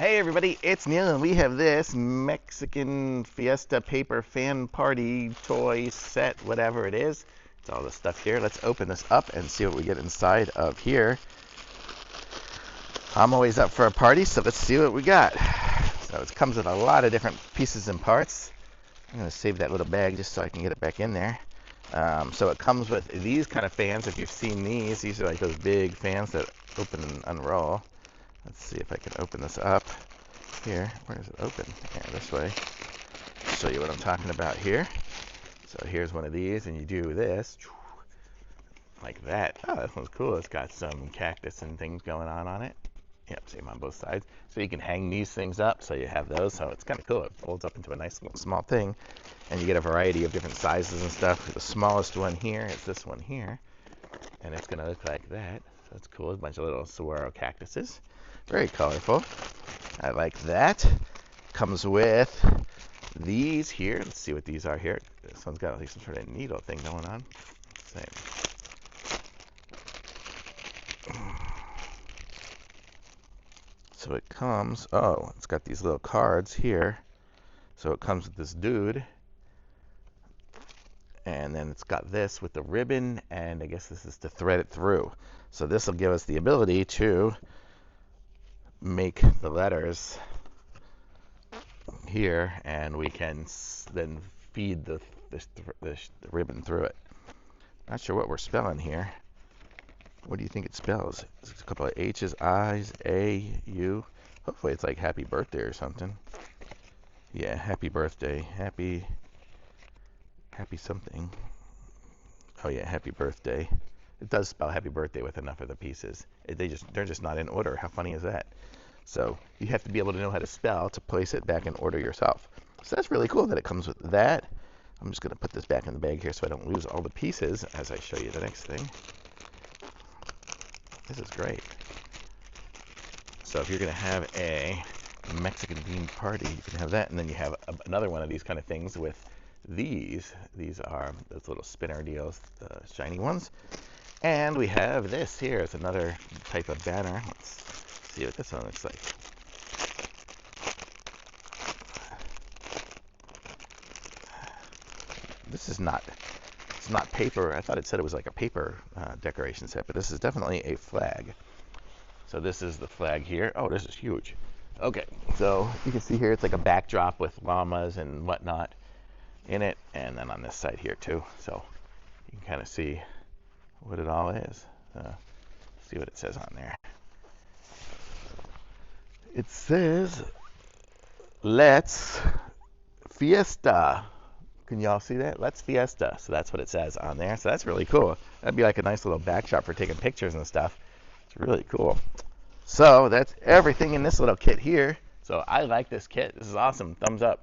Hey everybody, it's Neil and we have this Mexican Fiesta-Paper fan party toy set, whatever it is. It's all the stuff here. Let's open this up and see what we get inside of here. I'm always up for a party, so let's see what we got. So it comes with a lot of different pieces and parts. I'm going to save that little bag just so I can get it back in there. So it comes with these kind of fans. If you've seen these are like those big fans that open and unroll. Let's see if I can open this up here. Where is it open? Yeah, this way. I'll show you what I'm talking about here. So here's one of these, and you do this like that. Oh, this one's cool. It's got some cactus and things going on it. Yep, same on both sides. So you can hang these things up, so you have those. So it's kind of cool. It folds up into a nice little small thing, and you get a variety of different sizes and stuff. The smallest one here is this one here, and it's going to look like that. So it's cool. A bunch of little saguaro cactuses. Very colorful. I like that. Comes with these here. Let's see what these are here. This one's got like some sort of needle thing going on. Same. So it comes, it's got these little cards here. So it comes with this dude. And then it's got this with the ribbon, and I guess this is to thread it through. So this will give us the ability to make the letters here, and we can then feed the ribbon through it. Not sure what we're spelling here. What do you think it spells? It's a couple of H's, I's, A, U. Hopefully it's like happy birthday or something. Yeah, happy birthday. Happy something. Oh yeah, happy birthday. It does spell happy birthday with enough of the pieces. They're just not in order. How funny is that? So you have to be able to know how to spell to place it back in order yourself. So that's really cool that it comes with that. I'm just going to put this back in the bag here so I don't lose all the pieces as I show you the next thing. This is great. So if you're going to have a Mexican themed party, you can have that, and then you have another one of these kind of things with these. These are those little spinner deals, the shiny ones. And we have this here is another type of banner. Let's see what this one looks like. This is not, it's not paper. I thought it said it was like a paper decoration set, but this is definitely a flag. So this is the flag here. Oh, this is huge. Okay, so you can see here it's like a backdrop with llamas and whatnot in it, and then on this side here too. So you can kind of see what it all is. See what it says on there. It says, "Let's Fiesta." Can y'all see that? Let's Fiesta. So that's what it says on there. So that's really cool. That'd be like a nice little backdrop for taking pictures and stuff. It's really cool. So that's everything in this little kit here. So I like this kit. This is awesome. Thumbs up.